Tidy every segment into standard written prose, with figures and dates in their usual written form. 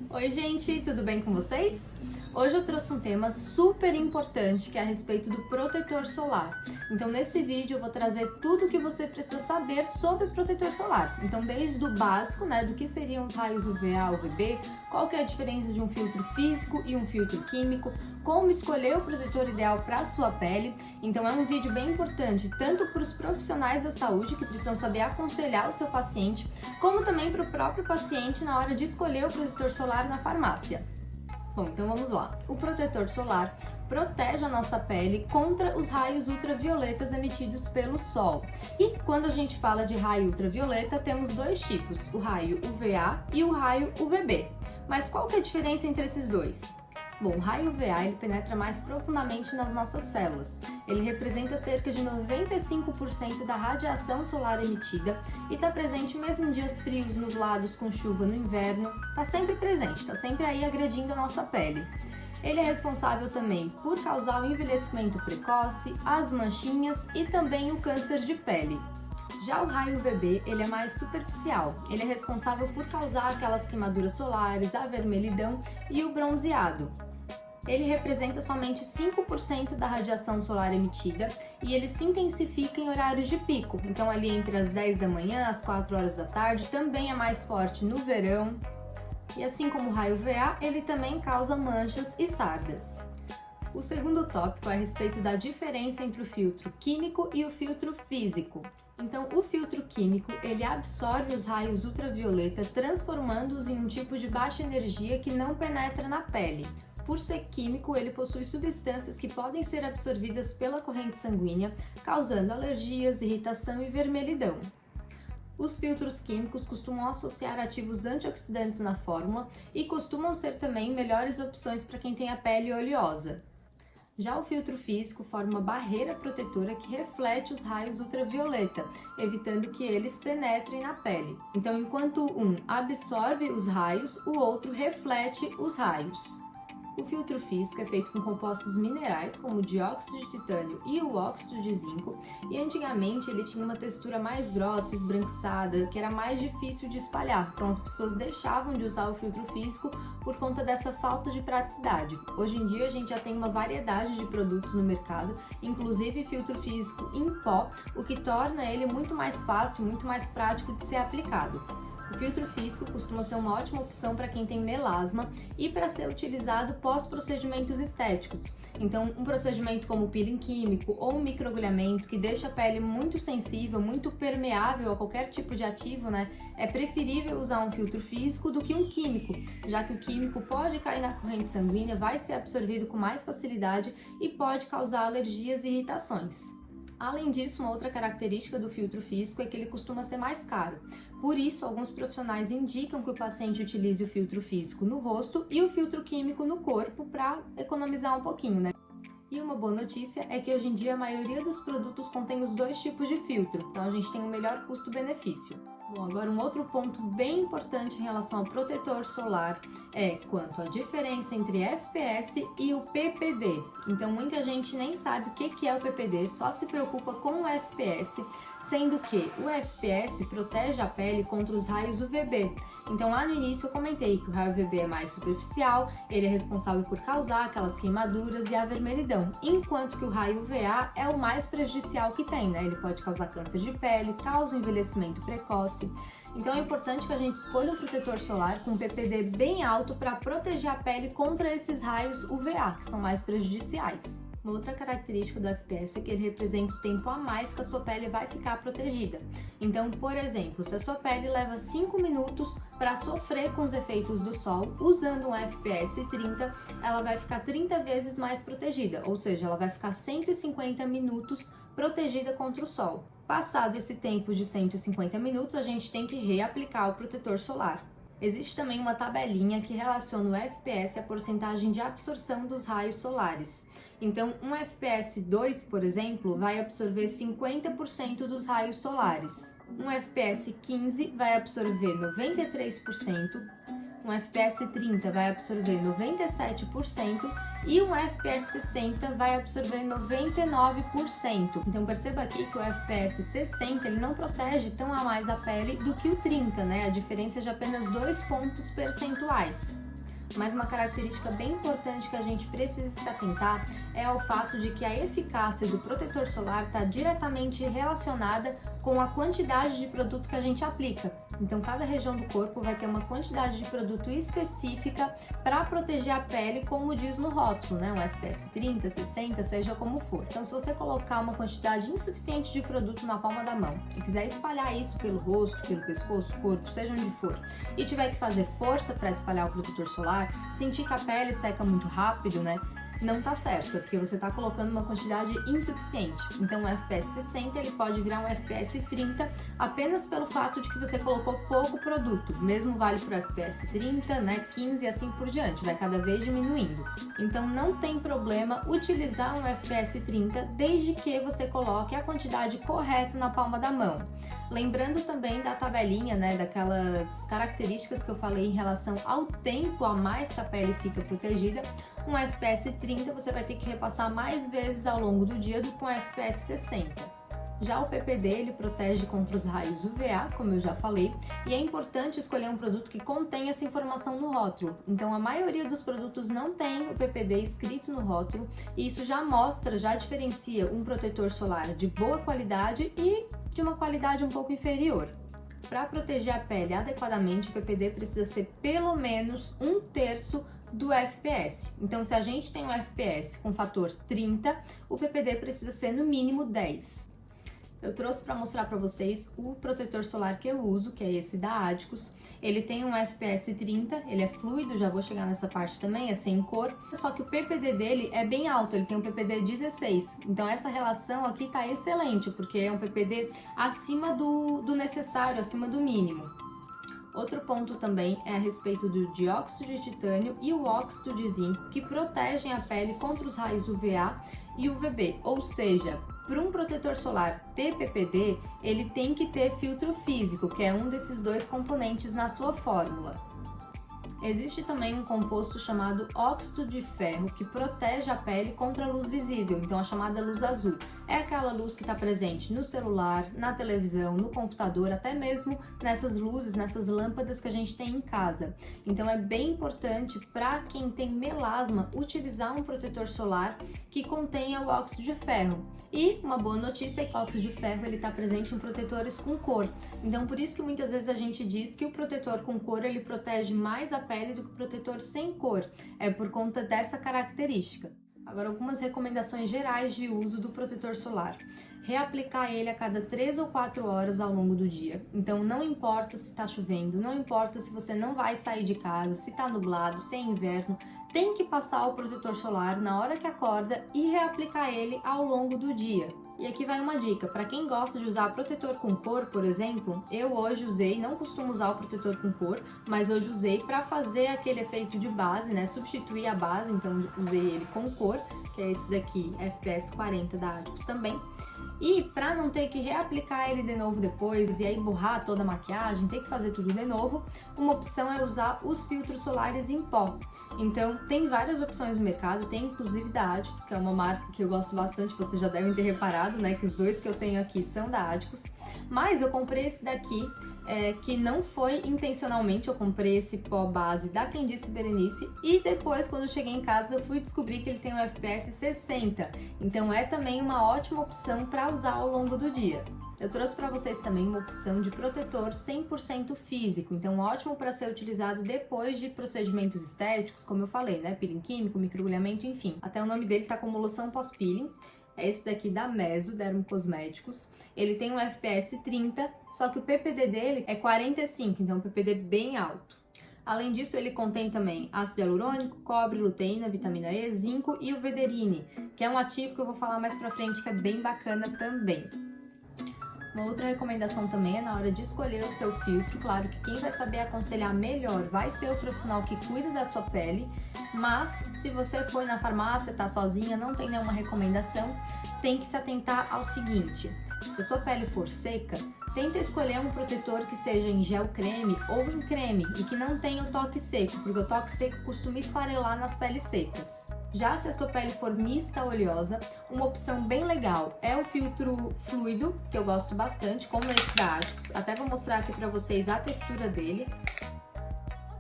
Oi gente, tudo bem com vocês? Hoje eu trouxe um tema super importante que é a respeito do protetor solar. Então nesse vídeo eu vou trazer tudo o que você precisa saber sobre protetor solar. Então desde o básico, do que seriam os raios UVA, UVB, qual que é a diferença de um filtro físico e um filtro químico, como escolher o protetor ideal para a sua pele. Então é um vídeo bem importante tanto para os profissionais da saúde que precisam saber aconselhar o seu paciente, como também para o próprio paciente na hora de escolher o protetor solar na farmácia. Bom, então vamos lá. O protetor solar protege a nossa pele contra os raios ultravioletas emitidos pelo sol. E quando a gente fala de raio ultravioleta, temos dois tipos, o raio UVA e o raio UVB. Mas qual que é a diferença entre esses dois? Bom, o raio UVA ele penetra mais profundamente nas nossas células. Ele representa cerca de 95% da radiação solar emitida e está presente mesmo em dias frios, nublados, com chuva no inverno. Está sempre presente, está sempre aí agredindo a nossa pele. Ele é responsável também por causar o envelhecimento precoce, as manchinhas e também o câncer de pele. Já o raio UVB, ele é mais superficial. Ele é responsável por causar aquelas queimaduras solares, a vermelhidão e o bronzeado. Ele representa somente 5% da radiação solar emitida e ele se intensifica em horários de pico. Então ali entre as 10 da manhã às 4 horas da tarde, também é mais forte no verão. E assim como o raio UVA, ele também causa manchas e sardas. O segundo tópico é a respeito da diferença entre o filtro químico e o filtro físico. Então, o filtro químico, ele absorve os raios ultravioleta, transformando-os em um tipo de baixa energia que não penetra na pele. Por ser químico, ele possui substâncias que podem ser absorvidas pela corrente sanguínea, causando alergias, irritação e vermelhidão. Os filtros químicos costumam associar ativos antioxidantes na fórmula e costumam ser também melhores opções para quem tem a pele oleosa. Já o filtro físico forma uma barreira protetora que reflete os raios ultravioleta, evitando que eles penetrem na pele. Então, enquanto um absorve os raios, o outro reflete os raios. O filtro físico é feito com compostos minerais, como o dióxido de titânio e o óxido de zinco, e antigamente ele tinha uma textura mais grossa, esbranquiçada, que era mais difícil de espalhar, então as pessoas deixavam de usar o filtro físico por conta dessa falta de praticidade. Hoje em dia a gente já tem uma variedade de produtos no mercado, inclusive filtro físico em pó, o que torna ele muito mais fácil, muito mais prático de ser aplicado. O filtro físico costuma ser uma ótima opção para quem tem melasma e para ser utilizado pós-procedimentos estéticos. Então, um procedimento como o peeling químico ou um microagulhamento que deixa a pele muito sensível, muito permeável a qualquer tipo de ativo, é preferível usar um filtro físico do que um químico, já que o químico pode cair na corrente sanguínea, vai ser absorvido com mais facilidade e pode causar alergias e irritações. Além disso, uma outra característica do filtro físico é que ele costuma ser mais caro. Por isso, alguns profissionais indicam que o paciente utilize o filtro físico no rosto e o filtro químico no corpo para economizar um pouquinho, E uma boa notícia é que hoje em dia a maioria dos produtos contém os dois tipos de filtro, então a gente tem um melhor custo-benefício. Bom, agora um outro ponto bem importante em relação ao protetor solar é quanto à diferença entre FPS e o PPD. Então muita gente nem sabe o que é o PPD, só se preocupa com o FPS, sendo que o FPS protege a pele contra os raios UVB. Então lá no início eu comentei que o raio UVB é mais superficial, ele é responsável por causar aquelas queimaduras e a vermelhidão, enquanto que o raio UVA é o mais prejudicial que tem, Ele pode causar câncer de pele, causa envelhecimento precoce. Então é importante que a gente escolha um protetor solar com um PPD bem alto para proteger a pele contra esses raios UVA, que são mais prejudiciais. Uma outra característica do FPS é que ele representa o tempo a mais que a sua pele vai ficar protegida. Então, por exemplo, se a sua pele leva 5 minutos para sofrer com os efeitos do sol, usando um FPS 30, ela vai ficar 30 vezes mais protegida, ou seja, ela vai ficar 150 minutos protegida contra o sol. Passado esse tempo de 150 minutos, a gente tem que reaplicar o protetor solar. Existe também uma tabelinha que relaciona o FPS à porcentagem de absorção dos raios solares. Então, um FPS 2, por exemplo, vai absorver 50% dos raios solares. Um FPS 15 vai absorver 93%, um FPS 30 vai absorver 97% e um FPS 60 vai absorver 99%. Então perceba aqui que o FPS 60 ele não protege tão a mais a pele do que o 30, né? A diferença é de apenas 2 pontos percentuais. Mas uma característica bem importante que a gente precisa se atentar é ao fato de que a eficácia do protetor solar está diretamente relacionada com a quantidade de produto que a gente aplica. Então, cada região do corpo vai ter uma quantidade de produto específica para proteger a pele, como diz no rótulo, né? Um FPS 30, 60, seja como for. Então, se você colocar uma quantidade insuficiente de produto na palma da mão e quiser espalhar isso pelo rosto, pelo pescoço, corpo, seja onde for, e tiver que fazer força para espalhar o protetor solar, sentir que a pele seca muito rápido, né? Não tá certo, é porque você tá colocando uma quantidade insuficiente. Então o FPS 60 ele pode virar um FPS 30 apenas pelo fato de que você colocou pouco produto. Mesmo vale para o FPS 30, né, 15 e assim por diante, vai cada vez diminuindo. Então não tem problema utilizar um FPS 30 desde que você coloque a quantidade correta na palma da mão. Lembrando também da tabelinha, né, daquelas características que eu falei em relação ao tempo a mais que a pele fica protegida. Um FPS 30 você vai ter que repassar mais vezes ao longo do dia do que um FPS 60. Já o PPD ele protege contra os raios UVA, como eu já falei, e é importante escolher um produto que contém essa informação no rótulo. Então a maioria dos produtos não tem o PPD escrito no rótulo, e isso já mostra, já diferencia um protetor solar de boa qualidade e de uma qualidade um pouco inferior. Para proteger a pele adequadamente, o PPD precisa ser pelo menos 1/3 do FPS. Então, se a gente tem um FPS com fator 30, o PPD precisa ser no mínimo 10. Eu trouxe para mostrar para vocês o protetor solar que eu uso, que é esse da Adicus. Ele tem um FPS 30, ele é fluido, já vou chegar nessa parte também, é sem cor. Só que o PPD dele é bem alto, ele tem um PPD 16. Então essa relação aqui tá excelente, porque é um PPD acima do necessário, acima do mínimo. Outro ponto também é a respeito do dióxido de titânio e o óxido de zinco, que protegem a pele contra os raios UVA e UVB, ou seja, para um protetor solar ter PPD, ele tem que ter filtro físico, que é um desses dois componentes na sua fórmula. Existe também um composto chamado óxido de ferro que protege a pele contra a luz visível, então a chamada luz azul. É aquela luz que está presente no celular, na televisão, no computador, até mesmo nessas luzes, nessas lâmpadas que a gente tem em casa. Então é bem importante para quem tem melasma utilizar um protetor solar que contenha o óxido de ferro. E uma boa notícia é que o óxido de ferro ele está presente em protetores com cor. Então por isso que muitas vezes a gente diz que o protetor com cor ele protege mais a pele do que o protetor sem cor. É por conta dessa característica. Agora algumas recomendações gerais de uso do protetor solar. Reaplicar ele a cada 3 ou 4 horas ao longo do dia. Então não importa se está chovendo, não importa se você não vai sair de casa, se está nublado, se é inverno, tem que passar o protetor solar na hora que acorda e reaplicar ele ao longo do dia. E aqui vai uma dica, para quem gosta de usar protetor com cor, por exemplo, eu hoje usei, não costumo usar o protetor com cor, mas hoje usei para fazer aquele efeito de base, né, substituir a base, então usei ele com cor, que é esse daqui, FPS 40 da Adicus também. E para não ter que reaplicar ele de novo depois e aí borrar toda a maquiagem, ter que fazer tudo de novo, uma opção é usar os filtros solares em pó. Então tem várias opções no mercado, tem inclusive da Adicus, que é uma marca que eu gosto bastante, vocês já devem ter reparado, né, que os dois que eu tenho aqui são da Adicus. Mas eu comprei esse daqui, que não foi intencionalmente, eu comprei esse pó base da Quem Disse Berenice e depois quando eu cheguei em casa eu fui descobrir que ele tem um FPS 60, então é também uma ótima opção para usar ao longo do dia. Eu trouxe para vocês também uma opção de protetor 100% físico, então ótimo para ser utilizado depois de procedimentos estéticos, como eu falei, né, peeling químico, microagulhamento, enfim. Até o nome dele tá como loção pós-peeling. É esse daqui da Meso, Dermocosméticos. Ele tem um FPS 30, só que o PPD dele é 45, então um PPD bem alto. Além disso, ele contém também ácido hialurônico, cobre, luteína, vitamina E, zinco e o Vederine, que é um ativo que eu vou falar mais pra frente, que é bem bacana também. Uma outra recomendação também é na hora de escolher o seu filtro. Claro que quem vai saber aconselhar melhor vai ser o profissional que cuida da sua pele, mas se você for na farmácia, tá sozinha, não tem nenhuma recomendação, tem que se atentar ao seguinte: se a sua pele for seca, tenta escolher um protetor que seja em gel creme ou em creme e que não tenha o toque seco, porque o toque seco costuma esfarelar nas peles secas. Já se a sua pele for mista oleosa, uma opção bem legal é o filtro fluido, que eu gosto bastante, como esse da Aticus. Até vou mostrar aqui pra vocês a textura dele.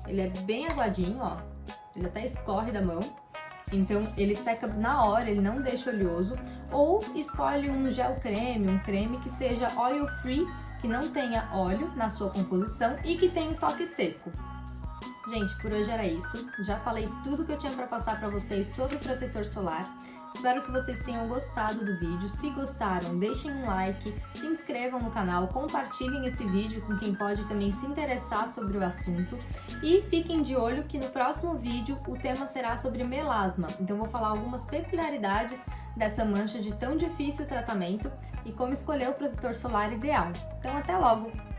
Ele é bem aguadinho, ó. Ele até escorre da mão. Então ele seca na hora, ele não deixa oleoso. Ou escolhe um gel creme, um creme que seja oil free, que não tenha óleo na sua composição e que tenha o toque seco. Gente, por hoje era isso. Já falei tudo que eu tinha para passar para vocês sobre o protetor solar. Espero que vocês tenham gostado do vídeo. Se gostaram, deixem um like, se inscrevam no canal, compartilhem esse vídeo com quem pode também se interessar sobre o assunto. E fiquem de olho que no próximo vídeo o tema será sobre melasma. Então vou falar algumas peculiaridades dessa mancha de tão difícil tratamento e como escolher o protetor solar ideal. Então até logo!